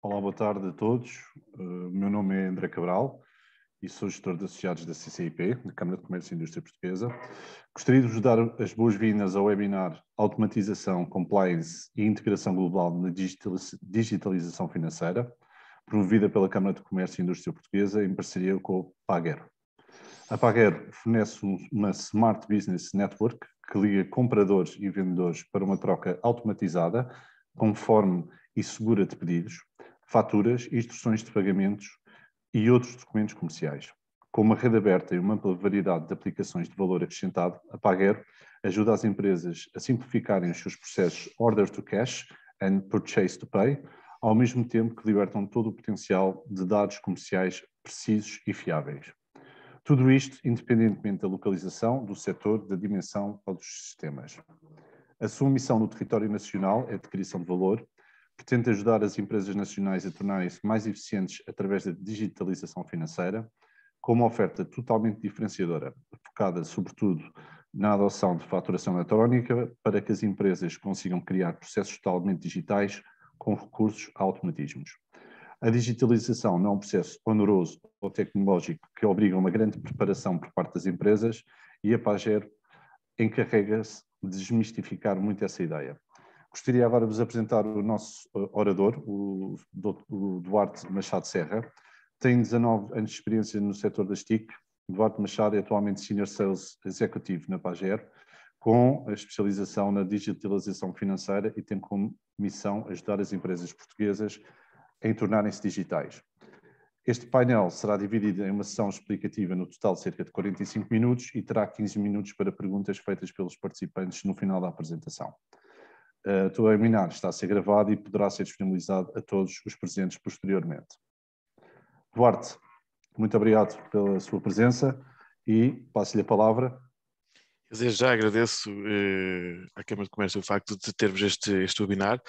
Olá, boa tarde a todos. O meu nome é André Cabral e sou gestor de associados da CCIP, da Câmara de Comércio e Indústria Portuguesa. Gostaria de vos dar as boas-vindas ao webinar Automatização, Compliance e Integração Global na Digitalização Financeira, promovida pela Câmara de Comércio e Indústria Portuguesa em parceria com o Pagero. A Pagero fornece uma Smart Business Network que liga compradores e vendedores para uma troca automatizada, conforme e segura de pedidos, faturas, instruções de pagamentos e outros documentos comerciais. Com uma rede aberta e uma ampla variedade de aplicações de valor acrescentado, a Pagero ajuda as empresas a simplificarem os seus processos Order to Cash and Purchase to Pay, ao mesmo tempo que libertam todo o potencial de dados comerciais precisos e fiáveis. Tudo isto independentemente da localização, do setor, da dimensão ou dos sistemas. A sua missão no território nacional é de criação de valor, pretende ajudar as empresas nacionais a tornarem-se mais eficientes através da digitalização financeira, com uma oferta totalmente diferenciadora, focada sobretudo na adoção de faturação eletrónica, para que as empresas consigam criar processos totalmente digitais com recursos a automatismos. A digitalização não é um processo oneroso ou tecnológico que obriga a uma grande preparação por parte das empresas e a Pagero encarrega-se de desmistificar muito essa ideia. Gostaria agora de vos apresentar o nosso orador, o Duarte Machado Serra. Tem 19 anos de experiência no setor das TIC. Duarte Machado é atualmente Senior Sales Executive na Pagero, com a especialização na digitalização financeira e tem como missão ajudar as empresas portuguesas em tornarem-se digitais. Este painel será dividido em uma sessão explicativa no total de cerca de 45 minutos e terá 15 minutos para perguntas feitas pelos participantes no final da apresentação. O webinar está a ser gravado e poderá ser disponibilizado a todos os presentes posteriormente. Duarte, muito obrigado pela sua presença e passo-lhe a palavra. Desde já agradeço à Câmara de Comércio o facto de termos este webinar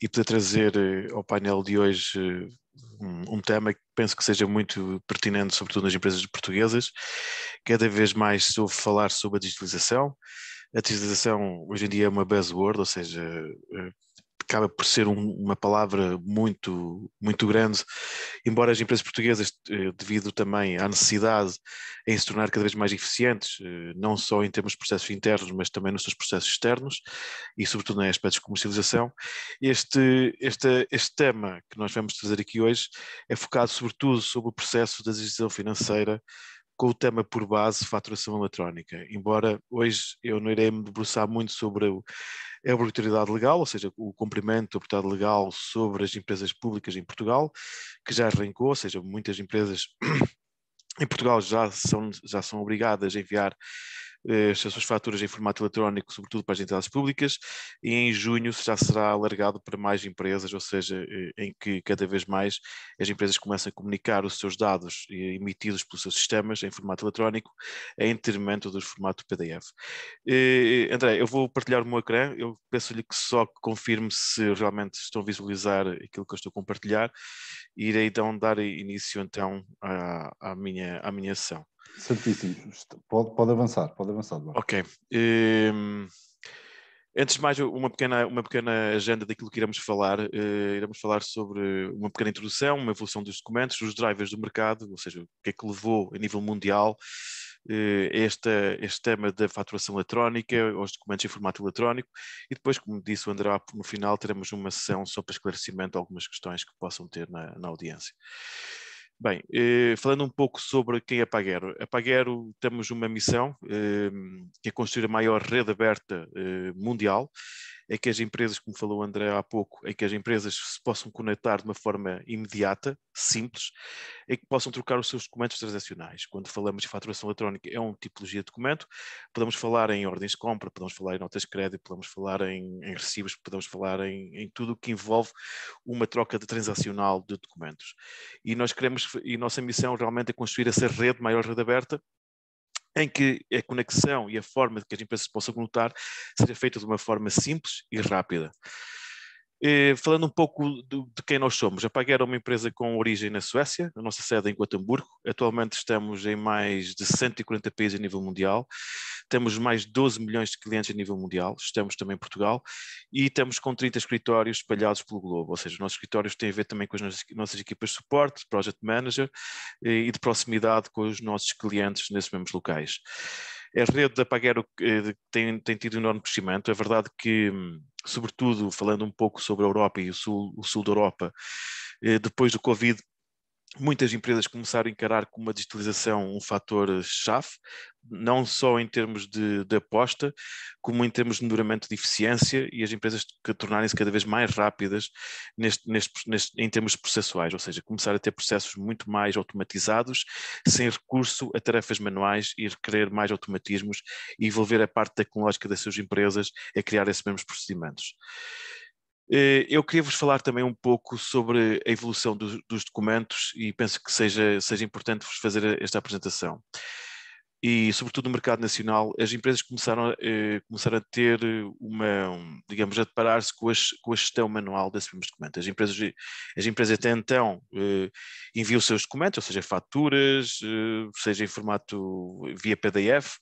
e poder trazer ao painel de hoje um tema que penso que seja muito pertinente, sobretudo nas empresas portuguesas. Cada vez mais se ouve falar sobre a digitalização. A digitalização hoje em dia é uma buzzword, ou seja, acaba por ser uma palavra muito grande, embora as empresas portuguesas, devido também à necessidade em se tornar cada vez mais eficientes, não só em termos de processos internos, mas também nos seus processos externos e sobretudo em aspectos de comercialização. Este tema que nós vamos trazer aqui hoje é focado sobretudo sobre o processo da digitalização financeira, com o tema por base faturação eletrónica, embora hoje eu não irei me debruçar muito sobre a obrigatoriedade legal, ou seja, o cumprimento da obrigatoriedade legal sobre as empresas públicas em Portugal, que já arrancou, ou seja, muitas empresas em Portugal já são obrigadas a enviar as suas faturas em formato eletrónico, sobretudo para as entidades públicas, e em junho já será alargado para mais empresas, ou seja, em que cada vez mais as empresas começam a comunicar os seus dados emitidos pelos seus sistemas em formato eletrónico, em detrimento do formato PDF. André, eu vou partilhar o meu ecrã, eu peço-lhe que só confirme se realmente estão a visualizar aquilo que eu estou a compartilhar, e irei então dar início então à minha sessão. Certíssimo. Pode avançar, Duarte. Ok. Antes de mais, uma pequena agenda daquilo que iremos falar. Iremos falar sobre uma pequena introdução, uma evolução dos documentos, os drivers do mercado, ou seja, o que é que levou a nível mundial este tema da faturação eletrónica, aos documentos em formato eletrónico, e depois, como disse o André, no final teremos uma sessão só para esclarecimento de algumas questões que possam ter na audiência. Bem, falando um pouco sobre quem é a Pagero. A Pagero temos uma missão que é construir a maior rede aberta mundial, é que as empresas, como falou o André há pouco, é que as empresas se possam conectar de uma forma imediata, simples, é que possam trocar os seus documentos transacionais. Quando falamos de faturação eletrónica, é uma tipologia de documento, podemos falar em ordens de compra, podemos falar em notas de crédito, podemos falar em recibos, podemos falar em tudo o que envolve uma troca de transacional de documentos. E nossa missão realmente é construir essa rede, maior rede aberta, em que a conexão e a forma de que as empresas se possam conectar seja feita de uma forma simples e rápida. Falando um pouco de quem nós somos, a Pagero é uma empresa com origem na Suécia, a nossa sede é em Gotemburgo. Atualmente estamos em mais de 140 países a nível mundial. temos mais de 12 milhões de clientes a nível mundial, estamos também em Portugal, e estamos com 30 escritórios espalhados pelo globo, ou seja, os nossos escritórios têm a ver também com as nossas equipas de suporte, de project manager e de proximidade com os nossos clientes nesses mesmos locais. A rede da Pagero tem tido um enorme crescimento. É verdade que, sobretudo falando um pouco sobre a Europa e o sul da Europa, depois do Covid, muitas empresas começaram a encarar como uma digitalização um fator-chave, não só em termos de aposta, como em termos de melhoramento de eficiência e as empresas que tornarem-se cada vez mais rápidas em termos processuais, ou seja, começar a ter processos muito mais automatizados, sem recurso a tarefas manuais e requerer mais automatismos e envolver a parte tecnológica das suas empresas a criar esses mesmos procedimentos. Eu queria vos falar também um pouco sobre a evolução dos documentos e penso que seja importante vos fazer esta apresentação. E, sobretudo no mercado nacional, as empresas começaram a ter digamos, a deparar-se com a gestão manual desses mesmos documentos. As empresas até então enviam os seus documentos, ou seja, faturas, seja em formato via PDF,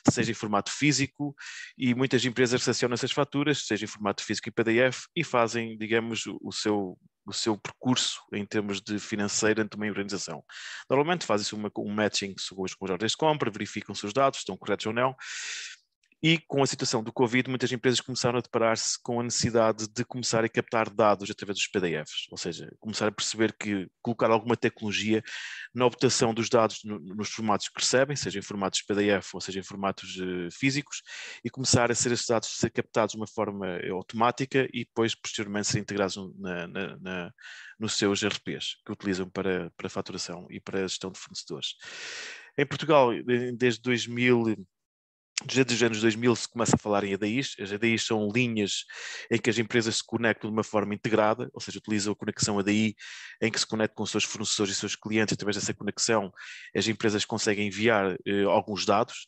seja em formato físico, e muitas empresas recepcionam essas faturas, seja em formato físico e PDF, e fazem, digamos, o seu percurso em termos de financeiro dentro de uma organização. Normalmente fazem-se um matching com as ordens de compra, verificam se os dados estão corretos ou não, e com a situação do Covid, muitas empresas começaram a deparar-se com a necessidade de começar a captar dados através dos PDFs, ou seja, começar a perceber que colocar alguma tecnologia na obtenção dos dados nos formatos que recebem, seja em formatos PDF ou seja em formatos físicos, e começar esses dados a ser captados de uma forma automática e depois, posteriormente, ser integrados nos seus ERPs, que utilizam para faturação e para a gestão de fornecedores. Em Portugal, desde os anos 2000 se começa a falar em ADIs. As ADIs são linhas em que as empresas se conectam de uma forma integrada, ou seja, utilizam a conexão ADI em que se conectam com os seus fornecedores e seus clientes. Através dessa conexão, as empresas conseguem enviar alguns dados.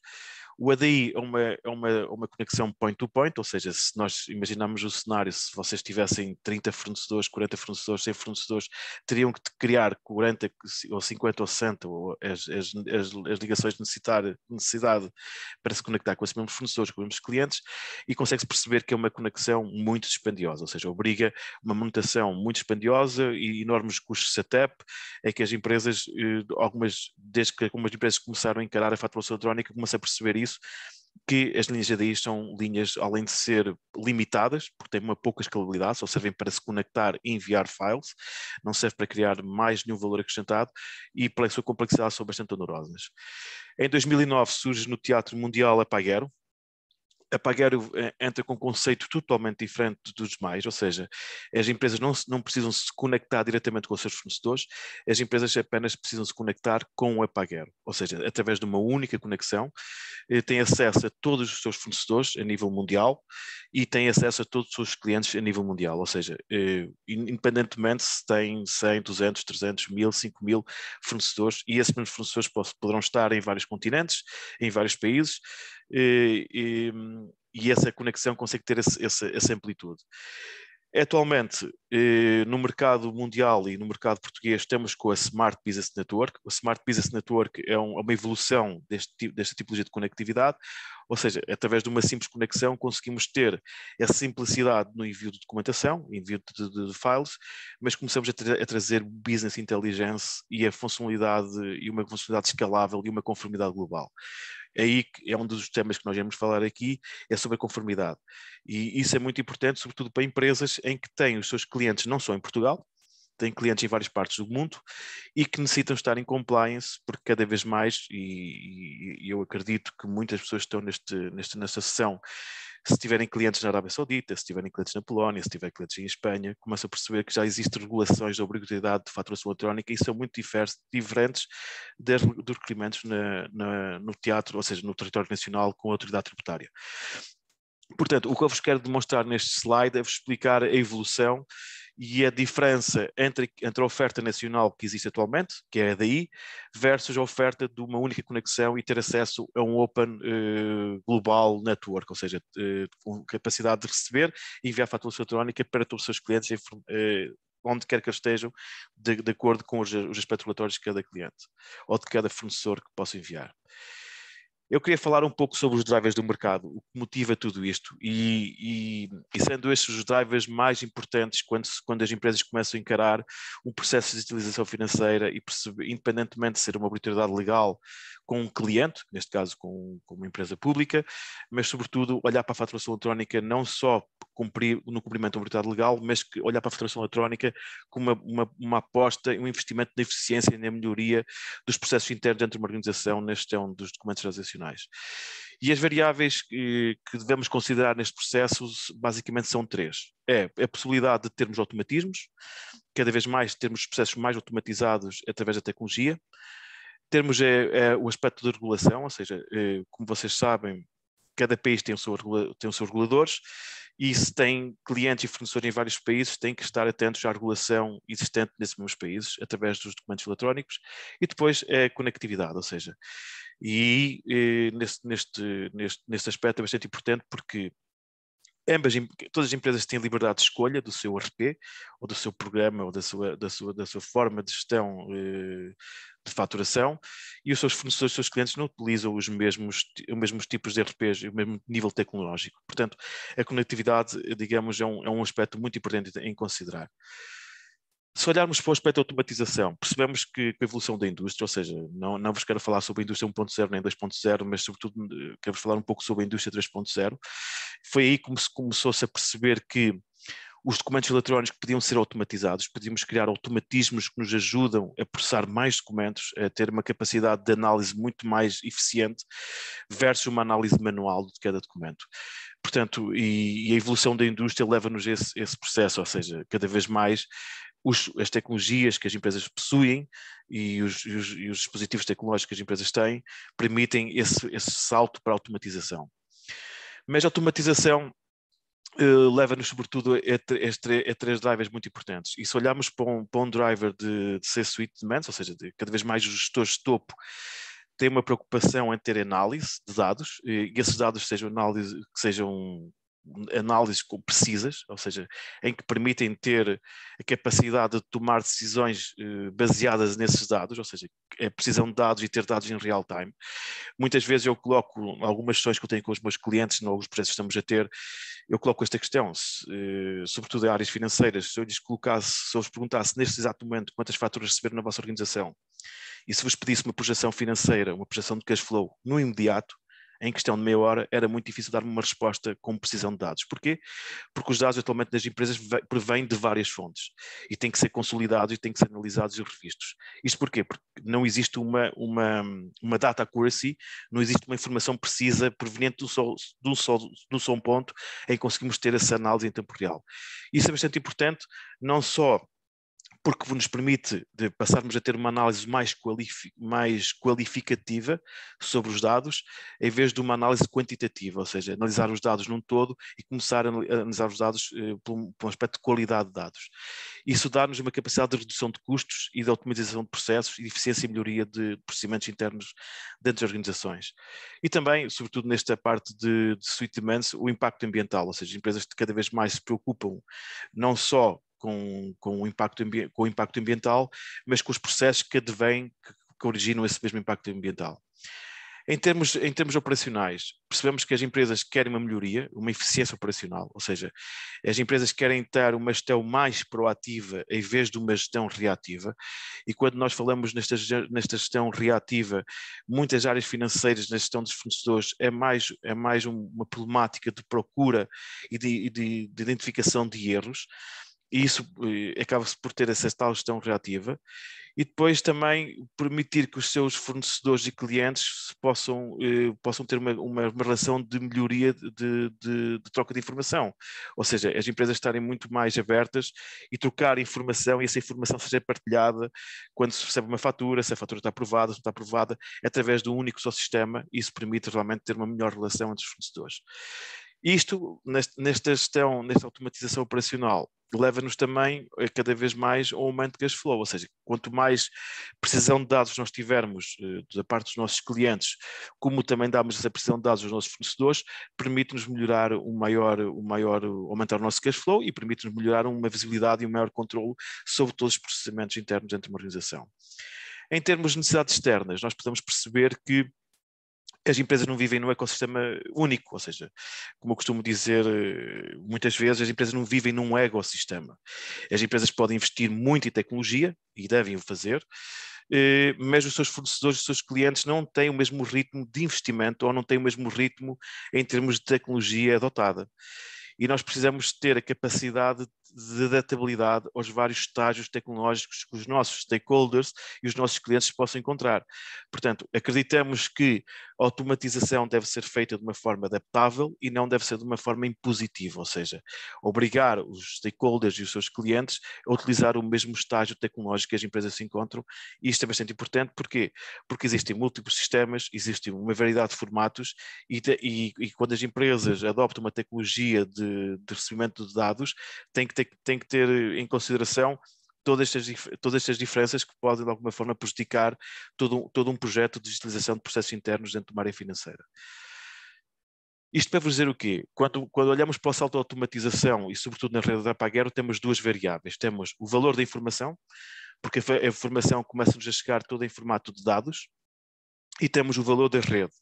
O ADI é uma conexão point-to-point, ou seja, se nós imaginarmos o cenário, se vocês tivessem 30 fornecedores, 40 fornecedores, 100 fornecedores, teriam que criar 40 ou 50 ou 60 ou as ligações de necessidade para se conectar com esses mesmos fornecedores, com os mesmos clientes, e consegue-se perceber que é uma conexão muito dispendiosa, ou seja, obriga uma manutenção muito dispendiosa e enormes custos de setup, é que as empresas, desde que algumas empresas começaram a encarar a faturação eletrónica, começam a perceber isso, que as linhas ADI são linhas, além de ser limitadas, porque têm uma pouca escalabilidade, só servem para se conectar e enviar files, não serve para criar mais nenhum valor acrescentado, e pela sua complexidade são bastante onerosas. Em 2009 surge no teatro mundial a Pagero. A Pagero entra com um conceito totalmente diferente dos demais, ou seja, as empresas não precisam se conectar diretamente com os seus fornecedores, as empresas apenas precisam se conectar com a Pagero, ou seja, através de uma única conexão, têm acesso a todos os seus fornecedores a nível mundial e têm acesso a todos os seus clientes a nível mundial, ou seja, independentemente se têm 100, 200, 300, 1000, 5000 fornecedores, e esses mesmos fornecedores poderão estar em vários continentes, em vários países, e essa conexão consegue ter essa amplitude. Atualmente, no mercado mundial e no mercado português, estamos com a Smart Business Network. A Smart Business Network é uma evolução desta tipologia de conectividade, ou seja, através de uma simples conexão conseguimos ter a simplicidade no envio de documentação, envio de files, mas começamos a trazer business intelligence e a funcionalidade, e uma funcionalidade escalável e uma conformidade global. Aí é um dos temas que nós vamos falar aqui, é sobre a conformidade. E isso é muito importante, sobretudo para empresas em que têm os seus clientes não só em Portugal, têm clientes em várias partes do mundo e que necessitam estar em compliance, porque cada vez mais, e eu acredito que muitas pessoas que estão nesta sessão, se tiverem clientes na Arábia Saudita, se tiverem clientes na Polónia, se tiverem clientes em Espanha, começam a perceber que já existem regulações de obrigatoriedade de faturação eletrónica e são muito diferentes dos requerimentos no teatro, ou seja, no território nacional com a autoridade tributária. Portanto, o que eu vos quero demonstrar neste slide é vos explicar a evolução e a diferença entre a oferta nacional que existe atualmente, que é a ADI, versus a oferta de uma única conexão e ter acesso a um Open Global Network, ou seja, com capacidade de receber e enviar faturação eletrónica para todos os seus clientes, onde quer que eles estejam, de acordo com os aspectos regulatórios de cada cliente ou de cada fornecedor que possa enviar. Eu queria falar um pouco sobre os drivers do mercado, o que motiva tudo isto e sendo estes os drivers mais importantes quando as empresas começam a encarar um processo de digitalização financeira e perceber, independentemente de ser uma obrigatoriedade legal com um cliente, neste caso com uma empresa pública, mas sobretudo olhar para a faturação eletrónica não só no cumprimento da obrigatoriedade legal, mas que olhar para a faturação eletrónica como uma aposta, um investimento na eficiência e na melhoria dos processos internos dentro de uma organização na gestão dos documentos transacionais. E as variáveis que devemos considerar neste processo basicamente são 3. É a possibilidade de termos automatismos, cada vez mais termos processos mais automatizados através da tecnologia, termos o aspecto da regulação, ou seja, como vocês sabem, cada país tem os seus reguladores e se tem clientes e fornecedores em vários países, tem que estar atentos à regulação existente nesses mesmos países, através dos documentos eletrónicos, e depois a conectividade, ou seja, neste aspecto é bastante importante porque todas as empresas têm liberdade de escolha do seu ERP, ou do seu programa, ou da sua forma de gestão de faturação, e os seus fornecedores, os seus clientes não utilizam os mesmos tipos de ERPs, o mesmo nível tecnológico. Portanto, a conectividade, digamos, é um aspecto muito importante em considerar. Se olharmos para o aspecto da automatização, percebemos que com a evolução da indústria, ou seja, não vos quero falar sobre a indústria 1.0 nem 2.0, mas sobretudo quero-vos falar um pouco sobre a indústria 3.0, foi aí que começou-se a perceber que os documentos eletrónicos podiam ser automatizados, podíamos criar automatismos que nos ajudam a processar mais documentos, a ter uma capacidade de análise muito mais eficiente versus uma análise manual de cada documento. Portanto, e a evolução da indústria leva-nos a esse processo, ou seja, cada vez mais as tecnologias que as empresas possuem e os dispositivos tecnológicos que as empresas têm permitem esse salto para a automatização. Mas a automatização leva-nos sobretudo a 3 drivers muito importantes. E se olharmos para um driver de C-suite demands, ou seja, cada vez mais os gestores de topo têm uma preocupação em ter análise de dados, e esses dados sejam análises precisas, ou seja, em que permitem ter a capacidade de tomar decisões baseadas nesses dados, ou seja, a precisão de dados e ter dados em real time. Muitas vezes eu coloco algumas questões que eu tenho com os meus clientes, em alguns projetos que estamos a ter, eu coloco esta questão, sobretudo em áreas financeiras, se eu vos perguntasse neste exato momento quantas faturas receberam na vossa organização, e se vos pedisse uma projeção financeira, uma projeção de cash flow no imediato, em questão de meia hora, era muito difícil dar-me uma resposta com precisão de dados. Porquê? Porque os dados atualmente das empresas provêm de várias fontes e têm que ser consolidados e têm que ser analisados e revistos. Isto porquê? Porque não existe uma data accuracy, não existe uma informação precisa proveniente de um só ponto em que conseguimos ter essa análise em tempo real. Isso é bastante importante, não só porque nos permite de passarmos a ter uma análise mais qualificativa sobre os dados, em vez de uma análise quantitativa, ou seja, analisar os dados num todo e começar a analisar os dados por um aspecto de qualidade de dados. Isso dá-nos uma capacidade de redução de custos e de otimização de processos e de eficiência e melhoria de procedimentos internos dentro das organizações. E também, sobretudo nesta parte de suite demands, o impacto ambiental, ou seja, empresas que cada vez mais se preocupam não só com o impacto ambiental, mas com os processos que advêm, que originam esse mesmo impacto ambiental. Em termos operacionais, percebemos que as empresas querem uma melhoria, uma eficiência operacional, ou seja, as empresas querem ter uma gestão mais proativa em vez de uma gestão reativa, e quando nós falamos nesta gestão reativa, muitas áreas financeiras na gestão dos fornecedores é mais uma problemática de procura e de identificação de erros, e isso acaba-se por ter essa tal gestão reativa, e depois também permitir que os seus fornecedores e clientes possam ter uma relação de melhoria de troca de informação, ou seja, as empresas estarem muito mais abertas e trocar informação, e essa informação seja partilhada quando se recebe uma fatura, se a fatura está aprovada, se não está aprovada, através de um único só sistema, e isso permite realmente ter uma melhor relação entre os fornecedores. Isto, nesta gestão, nesta automatização operacional, leva-nos também cada vez mais ao aumento de cash flow, ou seja, quanto mais precisão de dados nós tivermos da parte dos nossos clientes, como também damos essa precisão de dados aos nossos fornecedores, permite-nos melhorar aumentar o nosso cash flow e permite-nos melhorar uma visibilidade e um maior controle sobre todos os processamentos internos dentro de uma organização. Em termos de necessidades externas, nós podemos perceber que as empresas não vivem num ecossistema único, ou seja, como eu costumo dizer muitas vezes, as empresas não vivem num ecossistema. As empresas podem investir muito em tecnologia, e devem o fazer, mas os seus fornecedores, os seus clientes não têm o mesmo ritmo de investimento ou não têm o mesmo ritmo em termos de tecnologia adotada. E nós precisamos ter a capacidade de adaptabilidade aos vários estágios tecnológicos que os nossos stakeholders e os nossos clientes possam encontrar. Portanto, acreditamos que a automatização deve ser feita de uma forma adaptável e não deve ser de uma forma impositiva, ou seja, obrigar os stakeholders e os seus clientes a utilizar o mesmo estágio tecnológico que as empresas se encontram. E isto é bastante importante, porquê? Porque existem múltiplos sistemas, existe uma variedade de formatos e quando as empresas adoptam uma tecnologia de recebimento de dados, tem que ter em consideração todas estas diferenças que podem de alguma forma prejudicar todo um projeto de digitalização de processos internos dentro de uma área financeira. Isto para vos dizer o quê? Quando olhamos para o salto de automatização e sobretudo na rede da Pagero, temos duas variáveis. Temos o valor da informação, porque a informação começa-nos a chegar toda em formato de dados, e temos o valor da rede.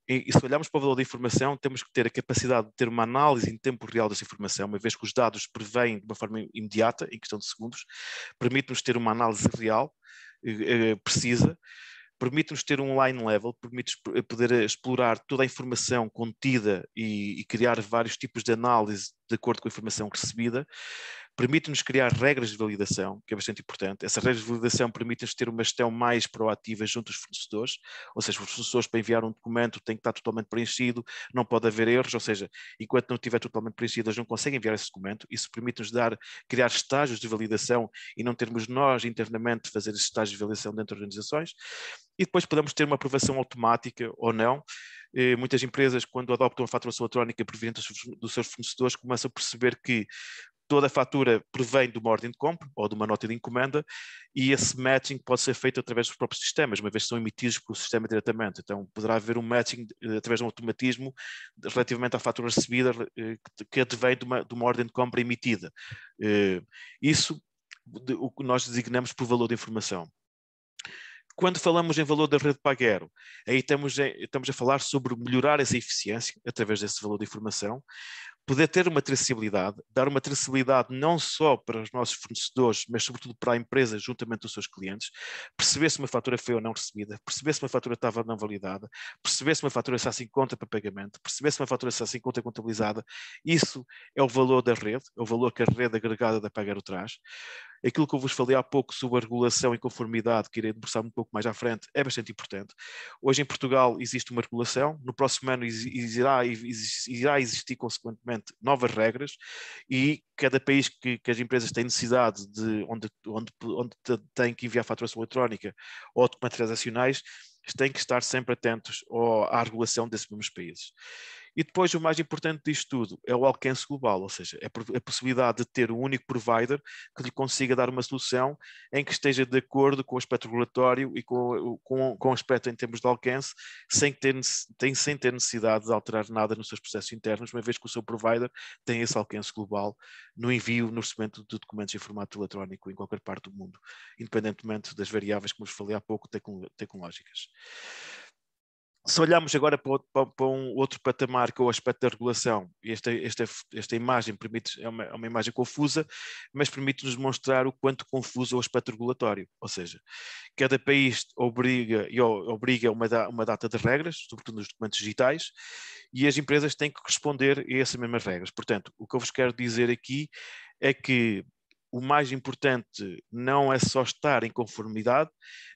E se olharmos para o valor da informação, temos que ter a capacidade de ter uma análise em tempo real dessa informação, uma vez que os dados prevêm de uma forma imediata, em questão de segundos, permite-nos ter uma análise real, precisa, permite-nos ter um line level, permite poder explorar toda a informação contida e criar vários tipos de análise de acordo com a informação recebida, permite-nos criar regras de validação, que é bastante importante. Essas regras de validação permitem-nos ter uma gestão mais proativa junto dos fornecedores, ou seja, os fornecedores para enviar um documento tem que estar totalmente preenchido, não pode haver erros, ou seja, enquanto não estiver totalmente preenchido, eles não conseguem enviar esse documento. Isso permite-nos criar estágios de validação e não termos nós internamente fazer esses estágios de validação dentro de organizações. E depois podemos ter uma aprovação automática ou não. Muitas empresas, quando adoptam a faturação eletrónica proveniente dos seus fornecedores, começam a perceber que toda a fatura provém de uma ordem de compra ou de uma nota de encomenda, e esse matching pode ser feito através dos próprios sistemas, uma vez que são emitidos pelo sistema diretamente. Então, poderá haver um matching através de um automatismo relativamente à fatura recebida que advém de uma ordem de compra emitida. Isso o que nós designamos por valor de informação. Quando falamos em valor da rede Pagero, aí estamos a falar sobre melhorar essa eficiência através desse valor de informação, poder ter uma traçabilidade, dar uma traçabilidade não só para os nossos fornecedores, mas sobretudo para a empresa juntamente dos seus clientes, perceber se uma fatura foi ou não recebida, perceber se uma fatura estava não validada, perceber se uma fatura está sem conta para pagamento, perceber se uma fatura está sem conta contabilizada. Isso é o valor da rede, é o valor que a rede agregada da Pagero traz. Aquilo que eu vos falei há pouco sobre a regulação e conformidade, que irei debruçar um pouco mais à frente, é bastante importante. Hoje em Portugal existe uma regulação, no próximo ano irá existir consequentemente novas regras, e cada país que as empresas têm necessidade de onde têm que enviar faturação eletrónica ou documentos transacionais, têm que estar sempre atentos à regulação desses mesmos países. E depois o mais importante disto tudo é o alcance global, ou seja, é a possibilidade de ter um único provider que lhe consiga dar uma solução em que esteja de acordo com o aspecto regulatório e com o aspecto em termos de alcance, sem ter necessidade de alterar nada nos seus processos internos, uma vez que o seu provider tem esse alcance global no envio, no recebimento de documentos em formato eletrónico em qualquer parte do mundo, independentemente das variáveis, como vos falei há pouco, tecnológicas. Se olharmos agora para um outro patamar, que é o aspecto da regulação, esta imagem é uma imagem confusa, mas permite-nos mostrar o quanto confuso é o aspecto regulatório. Ou seja, cada país obriga uma data de regras, sobretudo nos documentos digitais, e as empresas têm que responder a essas mesmas regras. Portanto, o que eu vos quero dizer aqui é que o mais importante não é só estar em conformidade,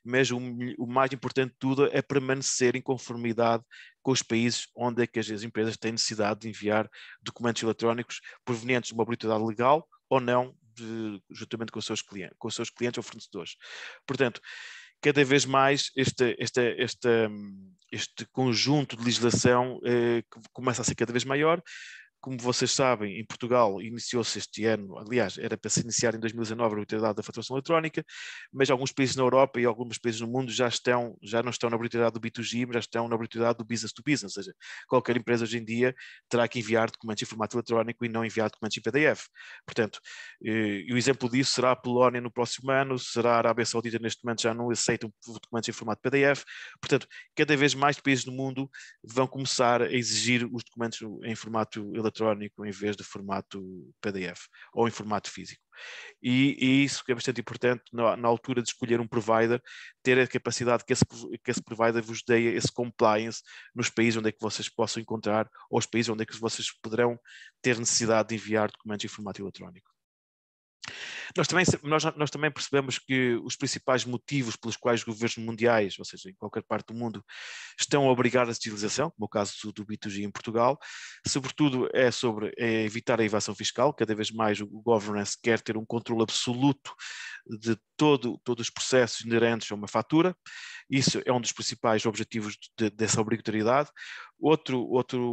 mas o mais importante de tudo é permanecer em conformidade com os países onde é que as empresas têm necessidade de enviar documentos eletrónicos provenientes de uma obrigatoriedade legal ou não, juntamente com os seus clientes ou fornecedores. Portanto, cada vez mais este conjunto de legislação começa a ser cada vez maior. Como vocês sabem, em Portugal iniciou-se este ano, aliás, era para se iniciar em 2019 a obrigatoriedade da faturação eletrónica, mas alguns países na Europa e alguns países no mundo já não estão na obrigatoriedade do B2G, mas já estão na obrigatoriedade do business to business, ou seja, qualquer empresa hoje em dia terá que enviar documentos em formato eletrónico e não enviar documentos em PDF. Portanto, o exemplo disso será a Polónia no próximo ano, será a Arábia Saudita neste momento já não aceitam documentos em formato PDF. Portanto, cada vez mais países no mundo vão começar a exigir os documentos em formato eletrónico em vez de formato PDF ou em formato físico. E isso que é bastante importante na altura de escolher um provider, ter a capacidade que esse provider vos dê esse compliance nos países onde é que vocês possam encontrar, ou os países onde é que vocês poderão ter necessidade de enviar documentos em formato eletrónico. Nós também percebemos que os principais motivos pelos quais os governos mundiais, ou seja, em qualquer parte do mundo, estão a obrigar a digitalização, como o caso do B2G em Portugal, sobretudo é evitar a evasão fiscal. Cada vez mais o governance quer ter um controle absoluto de todos os processos inerentes a uma fatura. Isso é um dos principais objetivos dessa obrigatoriedade. Outro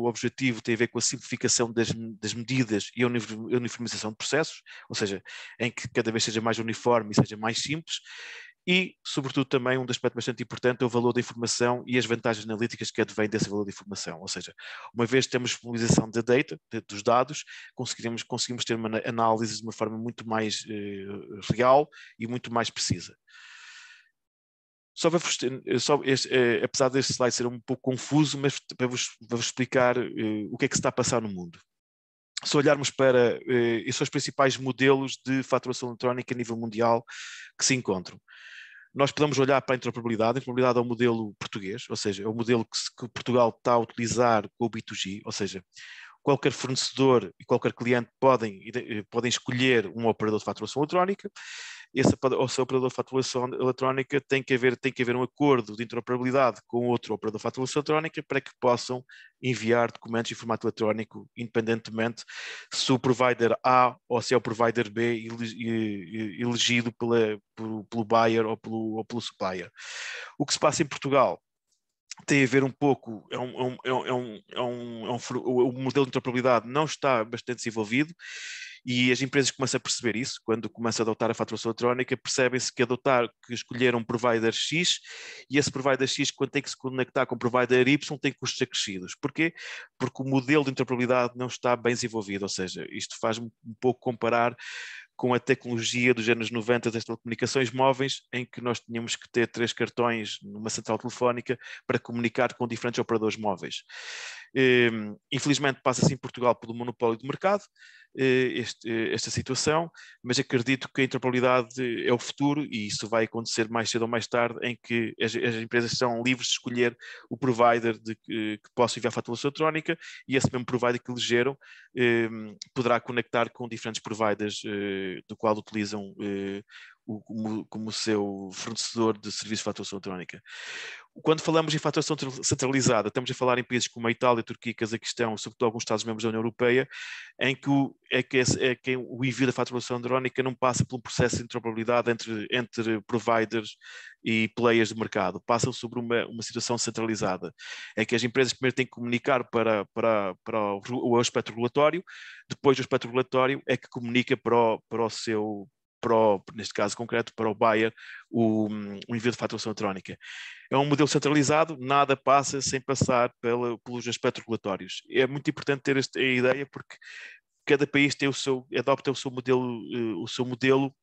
objetivo tem a ver com a simplificação das medidas e a uniformização de processos, ou seja, em que cada vez seja mais uniforme e seja mais simples. E, sobretudo, também um aspecto bastante importante é o valor da informação e as vantagens analíticas que advêm desse valor da informação. Ou seja, uma vez que temos disponibilização da data, dos dados, conseguimos ter uma análise de uma forma muito mais real e muito mais precisa. Apesar deste slide ser um pouco confuso, mas para vos explicar o que é que se está a passar no mundo. Se olharmos para esses são os principais modelos de faturação eletrónica a nível mundial que se encontram. Nós podemos olhar para a interoperabilidade. A interoperabilidade é o modelo português, ou seja, é o modelo que Portugal está a utilizar com o B2G, ou seja, qualquer fornecedor e qualquer cliente podem escolher um operador de faturação eletrónica. Esse operador de faturação eletrónica tem que haver um acordo de interoperabilidade com outro operador de faturação eletrónica para que possam enviar documentos em formato eletrónico, independentemente se o provider A ou se é o provider B elegido pelo buyer ou pelo supplier. O que se passa em Portugal tem a ver um pouco, o modelo de interoperabilidade não está bastante desenvolvido e as empresas começam a perceber isso. Quando começam a adotar a faturação eletrónica, percebem-se que escolheram um provider X e esse provider X, quando tem que se conectar com o provider Y, tem custos acrescidos. Porquê? Porque o modelo de interoperabilidade não está bem desenvolvido, ou seja, isto faz um pouco comparar com a tecnologia dos anos 90 das telecomunicações móveis, em que nós tínhamos que ter 3 cartões numa central telefónica para comunicar com diferentes operadores móveis. Infelizmente passa-se em Portugal pelo monopólio de mercado esta situação, mas acredito que a interoperabilidade é o futuro e isso vai acontecer mais cedo ou mais tarde, em que as empresas são livres de escolher o provider que possa enviar faturação eletrónica e esse mesmo provider que elegeram poderá conectar com diferentes providers do qual utilizam como seu fornecedor de serviço de faturação eletrónica. Quando falamos em faturação centralizada, estamos a falar em países como a Itália, a Turquia, Cazaquistão, sobretudo alguns Estados-membros da União Europeia, em que o envio da faturação eletrónica não passa por um processo de interoperabilidade entre providers e players de mercado, passam sobre uma situação centralizada, em que as empresas primeiro têm que comunicar para o aspecto regulatório, depois o aspecto regulatório é que comunica para o seu, neste caso concreto, para o buyer, o envio de faturação eletrónica. É um modelo centralizado, nada passa sem passar pelos aspectos regulatórios. É muito importante ter a ideia porque cada país adopta o seu modelo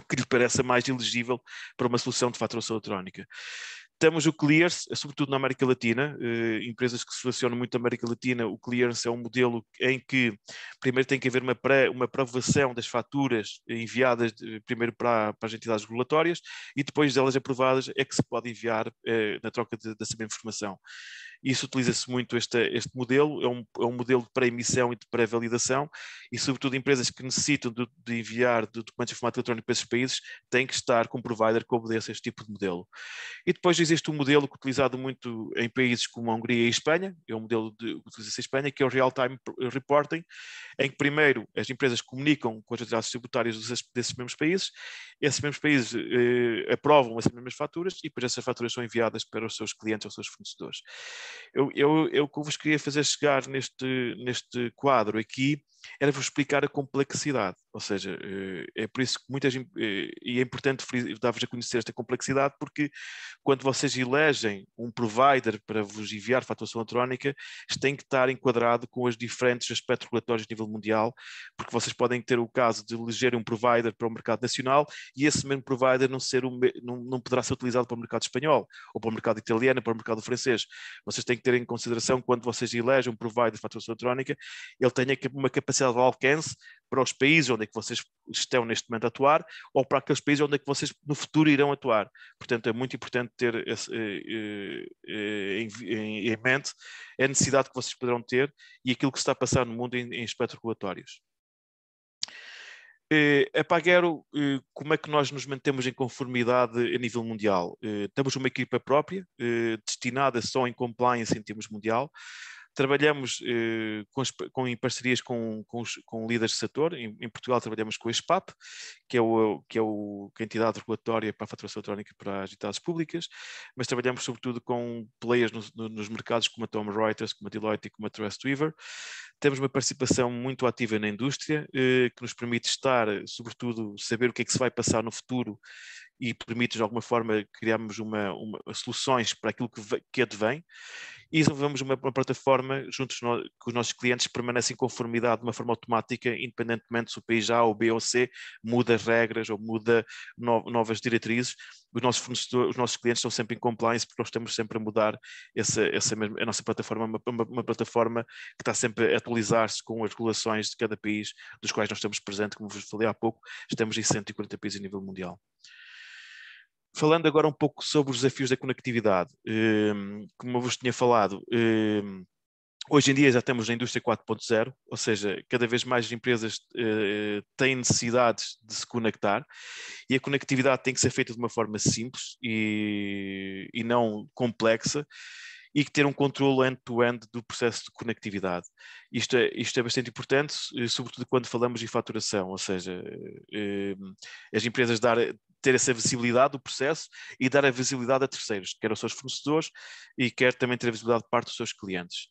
que lhe pareça mais elegível para uma solução de faturação eletrónica. Temos o Clearance, sobretudo na América Latina, empresas que selecionam muito a América Latina. O Clearance é um modelo em que primeiro tem que haver uma aprovação das faturas enviadas primeiro para as entidades regulatórias e depois delas aprovadas é que se pode enviar na troca dessa mesma informação. Isso utiliza-se muito este modelo, é um modelo de pré-emissão e de pré-validação e, sobretudo, empresas que necessitam de enviar documentos em formato eletrónico para esses países têm que estar com um provider que obedeça a este tipo de modelo. E depois existe um modelo que é utilizado muito em países como a Hungria e a Espanha, é um modelo que utiliza-se em Espanha, que é o Real-Time Reporting, em que primeiro as empresas comunicam com as entidades tributárias desses mesmos países, esses mesmos países aprovam essas mesmas faturas e depois essas faturas são enviadas para os seus clientes ou os seus fornecedores. Eu que vos queria fazer chegar neste quadro aqui era vos explicar a complexidade, ou seja, é por isso que e é importante dar-vos a conhecer esta complexidade, porque quando vocês elegem um provider para vos enviar faturação eletrónica, isto tem que estar enquadrado com os diferentes aspectos regulatórios a nível mundial, porque vocês podem ter o caso de eleger um provider para o mercado nacional e esse mesmo provider não poderá ser utilizado para o mercado espanhol, ou para o mercado italiano, ou para o mercado francês. Vocês têm que ter em consideração, quando vocês elegem um provider de faturação eletrónica, ele tenha uma capacidade de alcance para os países onde é que vocês estão neste momento a atuar, ou para aqueles países onde é que vocês no futuro irão atuar. Portanto, é muito importante ter em mente a necessidade que vocês poderão ter e aquilo que se está a passar no mundo em aspectos regulatórios. A Pagero, como é que nós nos mantemos em conformidade a nível mundial? Temos uma equipa própria, destinada só em compliance em termos mundial. Trabalhamos em parcerias com líderes do setor. Em Portugal trabalhamos com a SPAP, que é a entidade regulatória para a faturação eletrónica para as entidades públicas, mas trabalhamos sobretudo com players nos mercados como a Thomson Reuters, como a Deloitte e como a Trustweaver. Temos uma participação muito ativa na indústria, que nos permite estar, sobretudo, saber o que é que se vai passar no futuro e permite, de alguma forma, criarmos soluções para aquilo que advém. E desenvolvemos uma plataforma juntos com os nossos clientes que permanecem em conformidade de uma forma automática, independentemente se o país A ou B ou C muda as regras ou muda novas diretrizes. Os nossos clientes estão sempre em compliance, porque nós estamos sempre a mudar a nossa plataforma, uma plataforma que está sempre a atualizar-se com as regulações de cada país dos quais nós estamos presentes. Como vos falei há pouco, estamos em 140 países a nível mundial. Falando agora um pouco sobre os desafios da conectividade, como eu vos tinha falado, hoje em dia já estamos na indústria 4.0, ou seja, cada vez mais empresas têm necessidades de se conectar e a conectividade tem que ser feita de uma forma simples e não complexa, e que ter um controle end-to-end do processo de conectividade. Isto é bastante importante, sobretudo quando falamos em faturação, ou seja, as empresas ter essa visibilidade do processo e dar a visibilidade a terceiros, quer aos seus fornecedores e quer também ter a visibilidade de parte dos seus clientes.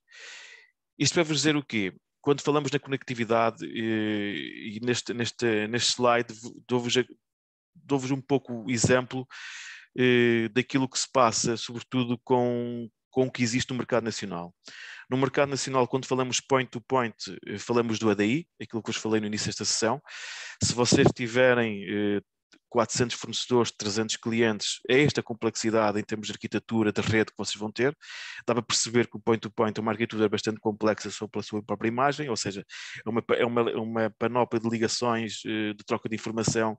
Isto vai vos dizer o quê? Quando falamos na conectividade, e neste slide dou-vos um pouco o exemplo daquilo que se passa, sobretudo com o que existe no mercado nacional. No mercado nacional, quando falamos point-to-point, falamos do ADI, aquilo que vos falei no início desta sessão. Se vocês tiverem 400 fornecedores, 300 clientes, é esta complexidade em termos de arquitetura, de rede que vocês vão ter. Dá para perceber que o point-to-point é uma arquitetura bastante complexa só pela sua própria imagem, ou seja, é uma panóplia de ligações, de troca de informação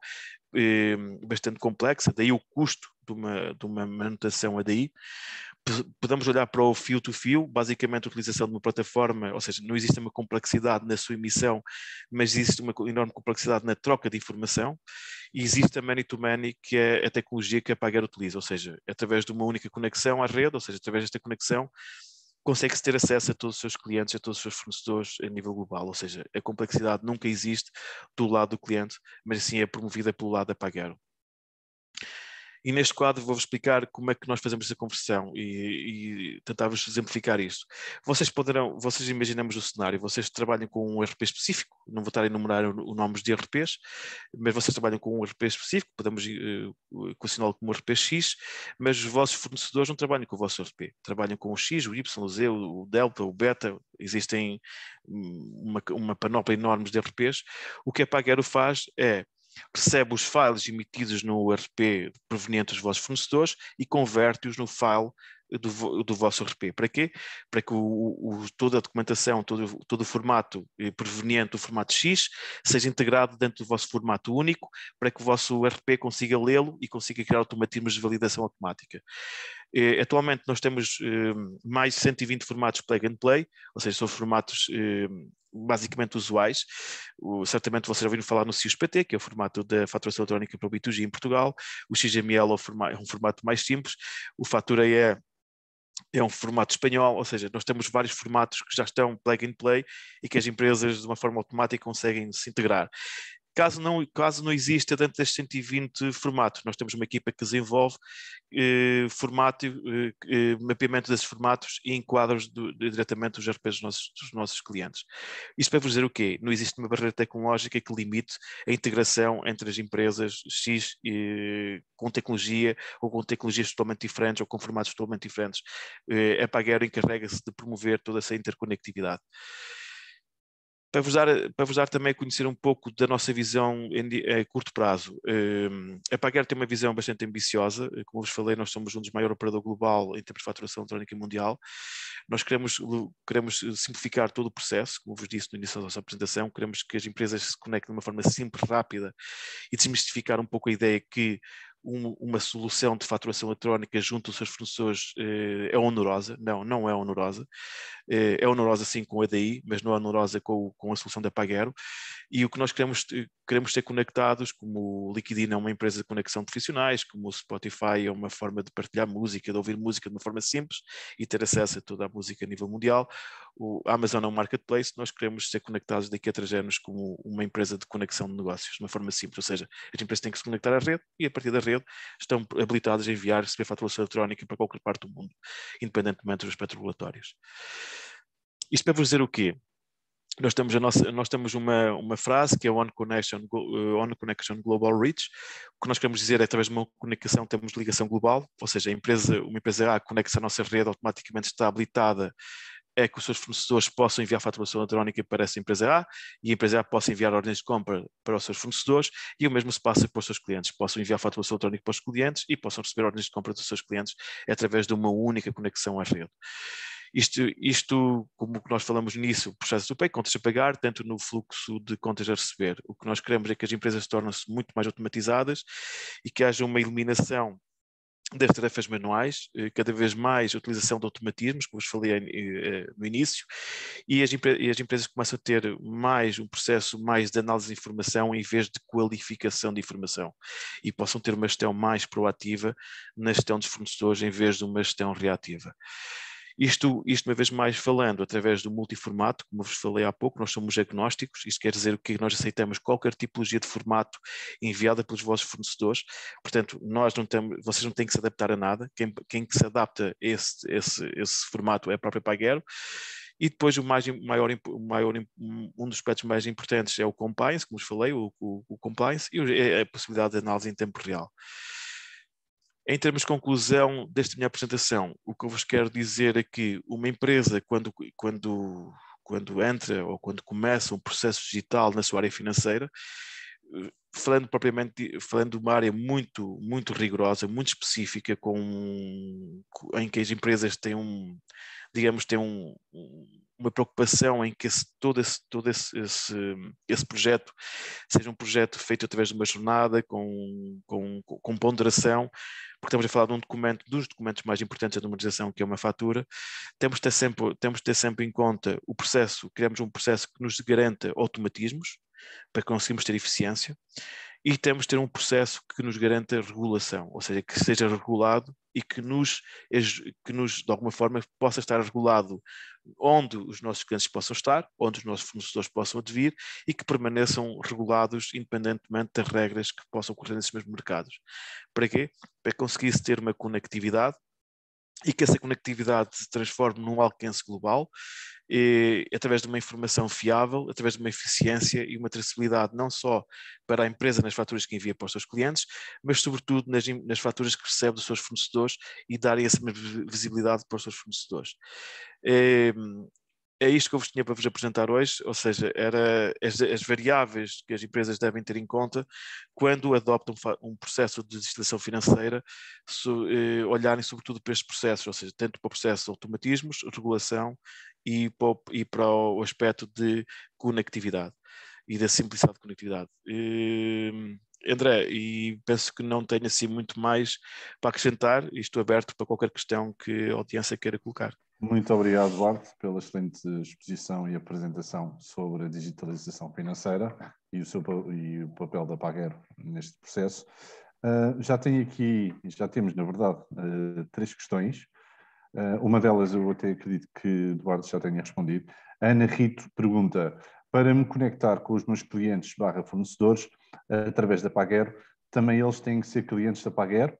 bastante complexa, daí o custo de uma manutenção ADI. Podemos olhar para o fio-to-fio, basicamente a utilização de uma plataforma, ou seja, não existe uma complexidade na sua emissão, mas existe uma enorme complexidade na troca de informação, e existe a many-to-many, que é a tecnologia que a Pagero utiliza, ou seja, através de uma única conexão à rede, ou seja, através desta conexão, consegue-se ter acesso a todos os seus clientes, a todos os seus fornecedores a nível global, ou seja, a complexidade nunca existe do lado do cliente, mas sim é promovida pelo lado da Pagero. E neste quadro vou-vos explicar como é que nós fazemos essa conversão e tentar-vos exemplificar isto. Vocês imaginamos o cenário, vocês trabalham com um RP específico, não vou estar a enumerar os nomes de RPs, mas vocês trabalham com um RP específico, podemos considerá-lo como RP X, mas os vossos fornecedores não trabalham com o vosso RP, trabalham com o X, o Y, o Z, o Delta, o Beta, existem uma panóplia enorme de RPs. O que a Pagero faz é recebe os files emitidos no ERP provenientes dos vossos fornecedores e converte-os no file do vosso ERP. Para quê? Para que toda a documentação, todo o formato proveniente do formato X seja integrado dentro do vosso formato único, para que o vosso ERP consiga lê-lo e consiga criar automatismos de validação automática. Atualmente nós temos mais de 120 formatos plug and play, ou seja, são formatos basicamente usuais. Certamente vocês já ouviram falar no CIUS-PT, que é o formato da faturação eletrónica para o B2G em Portugal. O XML é um formato mais simples. O Fatura é um formato espanhol, ou seja, nós temos vários formatos que já estão plug and play e que as empresas de uma forma automática conseguem se integrar. caso não exista dentro destes 120 formatos. Nós temos uma equipa que desenvolve mapeamento desses formatos e enquadros diretamente os ERPs dos nossos clientes. Isto para vos dizer o quê? Não existe uma barreira tecnológica que limite a integração entre as empresas X com tecnologia ou com tecnologias totalmente diferentes ou com formatos totalmente diferentes. A Pagero encarrega-se de promover toda essa interconectividade. Para vos dar também a conhecer um pouco da nossa visão a curto prazo. A Pagero tem uma visão bastante ambiciosa. Como vos falei, nós somos um dos maiores operadores global em termos de faturação eletrónica mundial. Nós queremos simplificar todo o processo, como vos disse no início da nossa apresentação. Queremos que as empresas se conectem de uma forma simples, rápida e desmistificar um pouco a ideia que uma solução de faturação eletrónica junto aos seus fornecedores é onerosa. Não é onerosa. É onerosa sim com a EDI, mas não é onerosa com a solução da Pagero. E o que nós queremos ter conectados, como o Liquidina é uma empresa de conexão de profissionais, como o Spotify é uma forma de partilhar música, de ouvir música de uma forma simples e ter acesso a toda a música a nível mundial. O Amazon é um marketplace, nós queremos ser conectados daqui a 3 anos como uma empresa de conexão de negócios, de uma forma simples, ou seja, as empresas têm que se conectar à rede e a partir da rede estão habilitadas a enviar e receber faturação eletrónica para qualquer parte do mundo, independentemente dos aspectos regulatórios. Isto para vos dizer o quê? Nós temos uma frase que é One Connection Global Reach. O que nós queremos dizer é, através de uma comunicação, temos ligação global, ou seja, uma empresa A conecta-se à nossa rede, automaticamente está habilitada é que os seus fornecedores possam enviar faturação eletrónica para essa empresa A e a empresa A possa enviar ordens de compra para os seus fornecedores e o mesmo se passa para os seus clientes. Possam enviar faturação eletrónica para os clientes e possam receber ordens de compra dos seus clientes através de uma única conexão à rede. Isto, como nós falamos nisso, processo do PEC, contas a pagar, tanto no fluxo de contas a receber. O que nós queremos é que as empresas tornem-se muito mais automatizadas e que haja uma eliminação das tarefas manuais, cada vez mais a utilização de automatismos, como vos falei no início, e as empresas começam a ter um processo mais de análise de informação em vez de qualificação de informação e possam ter uma gestão mais proativa na gestão dos fornecedores em vez de uma gestão reativa. Isto uma vez mais falando através do multiformato, como vos falei há pouco, nós somos agnósticos, isto quer dizer que nós aceitamos qualquer tipologia de formato enviada pelos vossos fornecedores, portanto, vocês não têm que se adaptar a nada, quem se adapta a esse formato é a própria Pagero. E depois um dos aspectos mais importantes é o compliance, como vos falei, o compliance e a possibilidade de análise em tempo real. Em termos de conclusão desta minha apresentação, o que eu vos quero dizer é que uma empresa, quando entra ou quando começa um processo digital na sua área financeira, falando de uma área muito, muito rigorosa, muito específica, em que as empresas têm uma preocupação em que todo esse projeto seja um projeto feito através de uma jornada com ponderação, porque estamos a falar dos documentos mais importantes da normalização, que é uma fatura. Temos de ter sempre em conta o processo, criamos um processo que nos garanta automatismos, para conseguirmos ter eficiência, e temos de ter um processo que nos garanta regulação, ou seja, que seja regulado e que de alguma forma possa estar regulado onde os nossos clientes possam estar, onde os nossos fornecedores possam advir e que permaneçam regulados independentemente das regras que possam ocorrer nesses mesmos mercados. Para quê? Para conseguir ter uma conectividade e que essa conectividade se transforme num alcance global, através de uma informação fiável, através de uma eficiência e uma traçabilidade não só para a empresa nas faturas que envia para os seus clientes, mas sobretudo nas faturas que recebe dos seus fornecedores e darem essa visibilidade para os seus fornecedores. É isto que eu vos tinha para vos apresentar hoje, ou seja, era as variáveis que as empresas devem ter em conta quando adoptam um processo de digitalização financeira, olharem sobretudo para estes processos, ou seja, tanto para o processo de automatismos, regulação e para o aspecto de conectividade e da simplicidade de conectividade. André, e penso que não tenho assim muito mais para acrescentar, e estou aberto para qualquer questão que a audiência queira colocar. Muito obrigado, Duarte, pela excelente exposição e apresentação sobre a digitalização financeira e o papel da Pagero neste processo. Já temos, na verdade, 3 questões. Uma delas eu até acredito que Duarte já tenha respondido. A Ana Rito pergunta: para me conectar com os meus clientes / fornecedores através da Pagero, também eles têm que ser clientes da Pagero?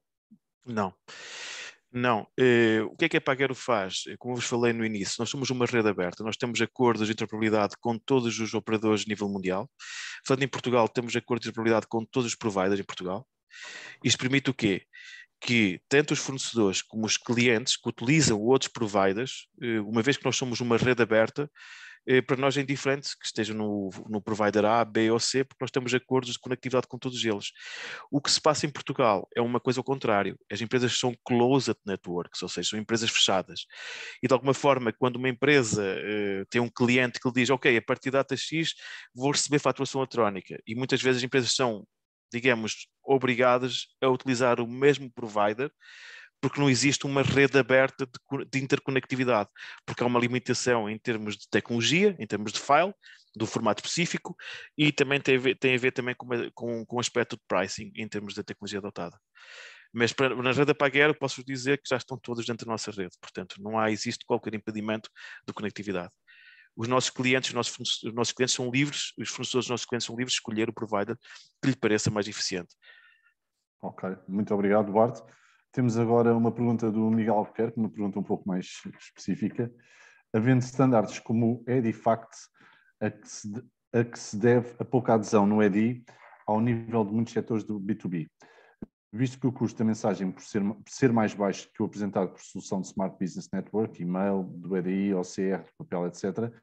Não. Não. O que a Pagero faz? Como vos falei no início, nós somos uma rede aberta, nós temos acordos de interoperabilidade com todos os operadores a nível mundial. Falando em Portugal, temos acordos de interoperabilidade com todos os providers em Portugal. Isto permite o quê? Que tanto os fornecedores como os clientes que utilizam outros providers, uma vez que nós somos uma rede aberta, para nós é indiferente que estejam no provider A, B ou C, porque nós temos acordos de conectividade com todos eles. O que se passa em Portugal é uma coisa ao contrário. As empresas são closed networks, ou seja, são empresas fechadas. E de alguma forma, quando uma empresa tem um cliente que lhe diz, ok, a partir da data X vou receber faturação eletrónica, e muitas vezes as empresas são, digamos, obrigadas a utilizar o mesmo provider, porque não existe uma rede aberta de interconectividade, porque há uma limitação em termos de tecnologia, em termos de file, do formato específico, e também tem a ver também com o aspecto de pricing, em termos da tecnologia adotada. Mas na rede da Pagero posso dizer que já estão todos dentro da nossa rede, portanto não existe qualquer impedimento de conectividade. Os nossos clientes, os nossos clientes são livres, os fornecedores dos nossos clientes são livres de escolher o provider que lhe pareça mais eficiente. Ok, muito obrigado, Duarte. Temos agora uma pergunta do Miguel Albuquerque, uma pergunta um pouco mais específica. Havendo estándares como o EDIFACT, a que se deve a pouca adesão no EDI ao nível de muitos setores do B2B, visto que o custo da mensagem, por ser mais baixo que o apresentado por solução de Smart Business Network, e-mail, do EDI, OCR, papel, etc.,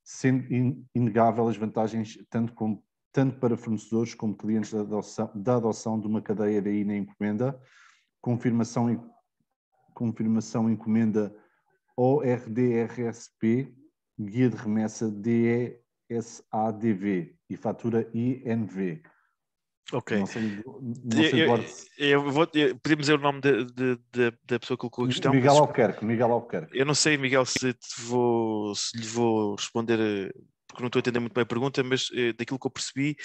sendo inegável as vantagens tanto para fornecedores como clientes da adoção de uma cadeia EDI na encomenda, confirmação encomenda ORDRSP, guia de remessa DESADV e fatura INV. Ok. Não sei Duarte. Podemos dizer o nome da pessoa que colocou a questão? Miguel Albuquerque. Eu não sei, Miguel, se lhe vou responder, porque não estou a entender muito bem a pergunta, mas daquilo que eu percebi,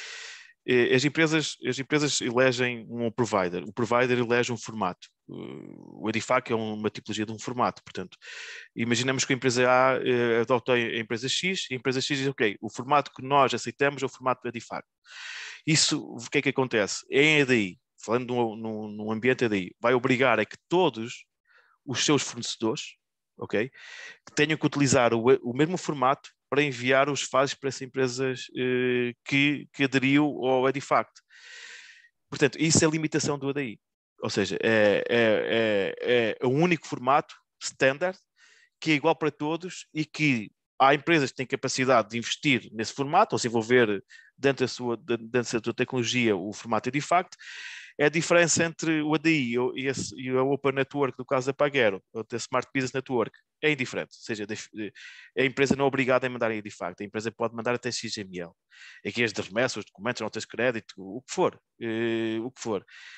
as empresas elegem um provider. O provider elege um formato. O EDIFACT é uma tipologia de um formato, portanto, imaginamos que a empresa A adota a empresa X, e a empresa X diz, ok, o formato que nós aceitamos é o formato do EDIFACT. Isso, o que é que acontece? Em EDI, falando num ambiente EDI, vai obrigar a que todos os seus fornecedores, ok, que tenham que utilizar o mesmo formato para enviar os files para essas empresas que aderiu ao EDIFACT. Portanto, isso é a limitação do EDI. Ou seja, é o único formato standard que é igual para todos e que há empresas que têm capacidade de investir nesse formato ou se envolver dentro da sua tecnologia o formato EDIFACT. É a diferença entre o ADI e a Open Network, no caso da Pagero, ou da Smart Business Network, é indiferente. Ou seja, a empresa não é obrigada a mandar em EDIFACT, a empresa pode mandar até XML. Aqui as de remessa, os documentos, notas de crédito, o que for.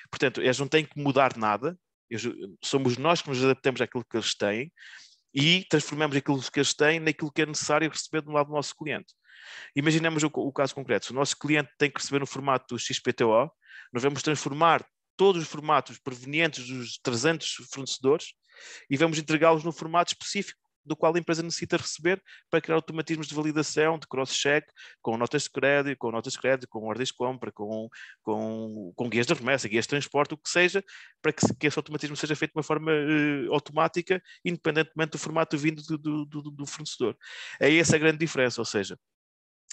Portanto, eles não têm que mudar nada, somos nós que nos adaptamos àquilo que eles têm e transformamos aquilo que eles têm naquilo que é necessário receber do lado do nosso cliente. Imaginemos o caso concreto. Se o nosso cliente tem que receber no formato XPTO, nós vamos transformar todos os formatos provenientes dos 300 fornecedores e vamos entregá-los no formato específico do qual a empresa necessita receber para criar automatismos de validação, de cross-check, com notas de crédito, com ordens de compra, com guias de remessa, guias de transporte, o que seja, para que esse automatismo seja feito de uma forma automática, independentemente do formato vindo do fornecedor. É essa a grande diferença, ou seja,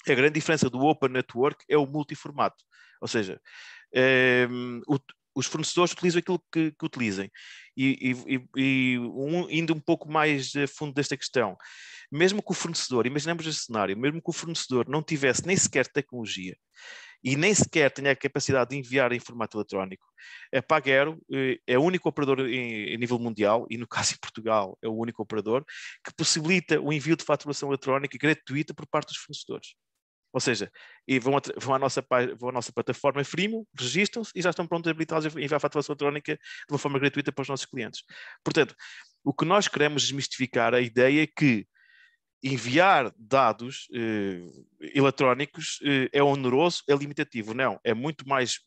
a grande diferença do Open Network é o multiformato, ou seja, os fornecedores utilizam aquilo que utilizem. Indo um pouco mais a fundo desta questão, mesmo que o fornecedor, imaginemos este cenário, mesmo que o fornecedor não tivesse nem sequer tecnologia e nem sequer tenha a capacidade de enviar em formato eletrónico, a Pagero é o único operador em nível mundial, e no caso em Portugal é o único operador, que possibilita o envio de faturação eletrónica gratuita por parte dos fornecedores. Ou seja, vão à nossa plataforma freemium, registram-se e já estão prontos habilitados a enviar a faturação eletrónica de uma forma gratuita para os nossos clientes. Portanto, o que nós queremos desmistificar a ideia é que enviar dados eletrónicos é oneroso, é limitativo. Não, é muito mais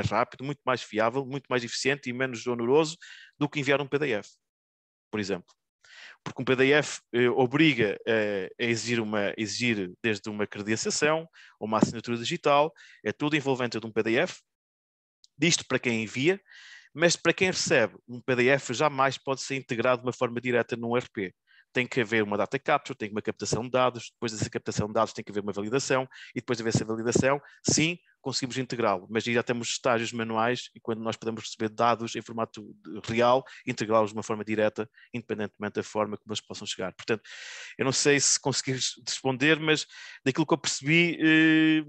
rápido, muito mais fiável, muito mais eficiente e menos oneroso do que enviar um PDF, por exemplo. porque um PDF obriga a exigir desde uma credenciação ou uma assinatura digital, é tudo envolvente de um PDF, disto para quem envia, mas para quem recebe, um PDF jamais pode ser integrado de uma forma direta num ERP. Tem que haver uma data capture, tem que haver uma captação de dados, depois dessa captação de dados tem que haver uma validação, e depois de haver essa validação, sim, conseguimos integrá-lo, mas já temos estágios manuais e quando nós podemos receber dados em formato real, integrá-los de uma forma direta, independentemente da forma como eles possam chegar. Portanto, eu não sei se conseguires responder, mas daquilo que eu percebi,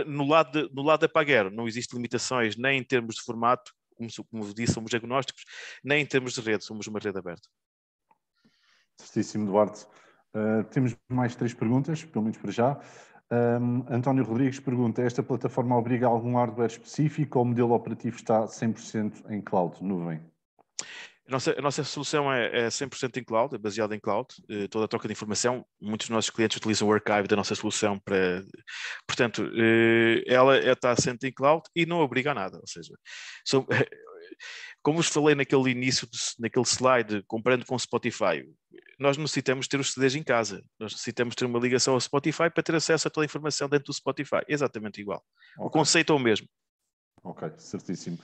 no lado da Pagero não existem limitações nem em termos de formato, como disse, somos agnósticos, nem em termos de rede, somos uma rede aberta. Certíssimo, Duarte. Temos mais 3 perguntas, pelo menos para já. António Rodrigues pergunta: esta plataforma obriga algum hardware específico ou o modelo operativo está 100% em cloud, nuvem? A nossa solução é 100% em cloud, é baseada em cloud, toda a troca de informação. Muitos dos nossos clientes utilizam o archive da nossa solução para... Portanto, ela está assente em cloud e não obriga a nada. Ou seja, como vos falei naquele início, naquele slide, comparando com o Spotify, nós necessitamos ter os CDs em casa. Nós necessitamos ter uma ligação ao Spotify para ter acesso a toda a informação dentro do Spotify. Exatamente igual. Okay. O conceito é o mesmo. Ok, certíssimo.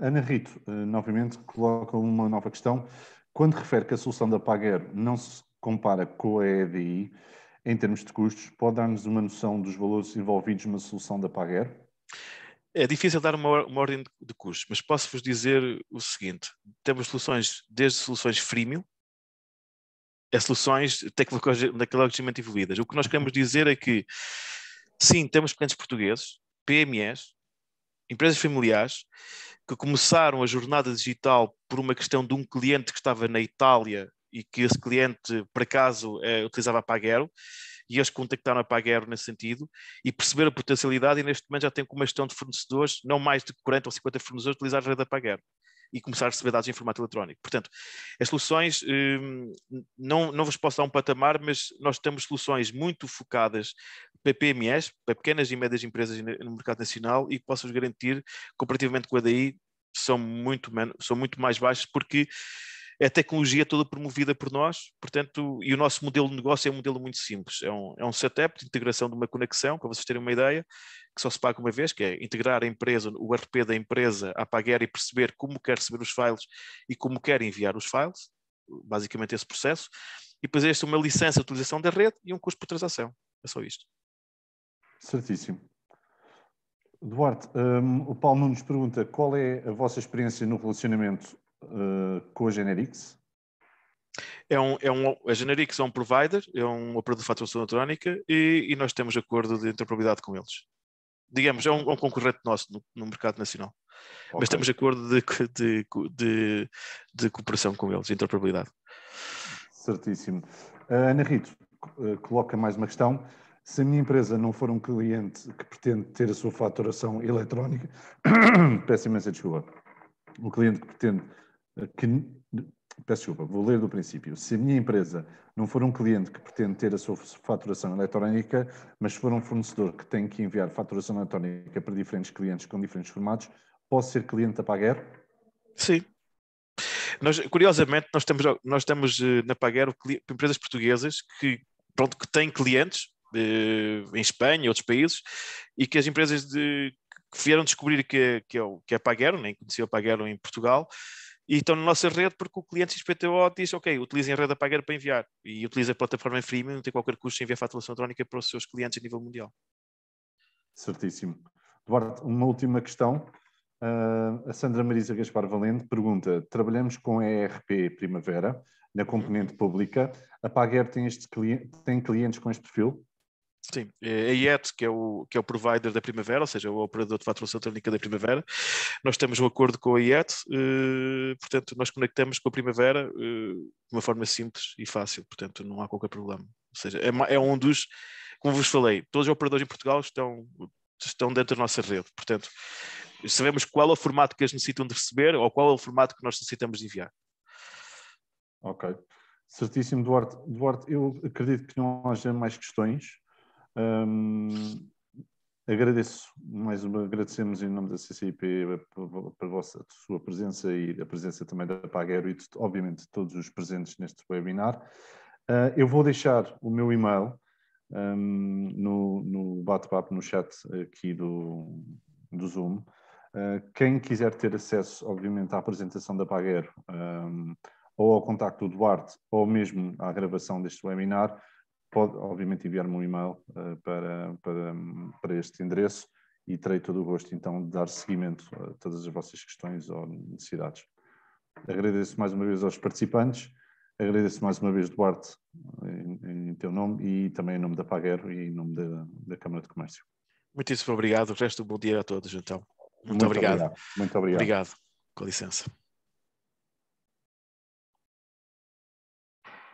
Ana Rito, novamente, coloca uma nova questão. Quando refere que a solução da Pagero não se compara com a EDI, em termos de custos, pode dar-nos uma noção dos valores envolvidos na solução da Pagero? É difícil dar uma ordem de custos, mas posso-vos dizer o seguinte: temos soluções, desde soluções freemium a soluções tecnologicamente evoluídas. O que nós queremos dizer é que, sim, temos clientes portugueses, PMEs, empresas familiares, que começaram a jornada digital por uma questão de um cliente que estava na Itália e que esse cliente, por acaso, utilizava a Pagero, e eles contactaram a Pagero nesse sentido e perceberam a potencialidade, e neste momento já tem como uma gestão de fornecedores, não mais de 40 ou 50 fornecedores, utilizar a rede da Pagero e começar a receber dados em formato eletrónico. Portanto, as soluções, não vos posso dar um patamar, mas nós temos soluções muito focadas para PMEs, para pequenas e médias empresas no mercado nacional, e posso-vos garantir, comparativamente com a DI, são muito mais baixas, porque é a tecnologia toda promovida por nós, portanto, e o nosso modelo de negócio é um modelo muito simples. É um setup de integração de uma conexão, para vocês terem uma ideia, que só se paga uma vez, que é integrar a empresa, o ERP da empresa à Pagero e perceber como quer receber os files e como quer enviar os files, basicamente esse processo, e depois é uma licença de utilização da rede e um custo por transação. É só isto. Certíssimo. Duarte, o Paulo Nunes pergunta: qual é a vossa experiência no relacionamento com a Generix? A Generix é um provider, é um operador de faturação eletrónica e nós temos acordo de interoperabilidade com eles. Digamos, é um concorrente nosso no mercado nacional. Okay. Mas temos acordo de cooperação com eles, de interoperabilidade. Certíssimo. Ana Rito coloca mais uma questão. Se a minha empresa não for um cliente que pretende ter a sua faturação eletrónica, peço imensa desculpa, um cliente que pretende, peço desculpa, vou ler do princípio. Se a minha empresa não for um cliente que pretende ter a sua faturação eletrónica, mas for um fornecedor que tem que enviar faturação eletrónica para diferentes clientes com diferentes formatos, posso ser cliente da Pagero? Sim. Curiosamente, nós temos na Pagero empresas portuguesas que têm clientes em Espanha e outros países, e que as empresas que vieram descobrir que é a Pagero, nem conheciam a Pagero em Portugal, e estão na nossa rede porque o cliente XPTO diz: ok, utilizem a rede da Pagero para enviar, e utiliza a plataforma em freemium, não tem qualquer custo em enviar faturação eletrónica para os seus clientes a nível mundial. Certíssimo. Duarte, uma última questão. A Sandra Marisa Gaspar Valente pergunta: trabalhamos com a ERP Primavera na componente pública. A Pagero tem clientes com este perfil? Sim, a IET, que é o provider da Primavera, ou seja, o operador de faturação eletrónica da Primavera. Nós temos um acordo com a IET, portanto, nós conectamos com a Primavera de uma forma simples e fácil, portanto, não há qualquer problema. Ou seja, é um dos, como vos falei, todos os operadores em Portugal estão dentro da nossa rede, portanto, sabemos qual é o formato que eles necessitam de receber ou qual é o formato que nós necessitamos de enviar. Ok, certíssimo, Duarte. Duarte, eu acredito que não haja mais questões. Agradecemos em nome da CCIP a sua presença e a presença também da Pagero e, obviamente, de todos os presentes neste webinar. Eu vou deixar o meu e-mail no bate-papo, no chat aqui do Zoom. Quem quiser ter acesso, obviamente, à apresentação da Pagero, ou ao contacto do Duarte, ou mesmo à gravação deste webinar, pode, obviamente, enviar-me um e-mail para este endereço e terei todo o gosto, então, de dar seguimento a todas as vossas questões ou necessidades. Agradeço mais uma vez aos participantes, agradeço mais uma vez, Duarte, em teu nome e também em nome da Pagero e em nome da Câmara de Comércio. Muitíssimo obrigado. O resto do bom dia a todos, então. Muito Muito obrigado. obrigado. Muito obrigado. Obrigado. Com licença.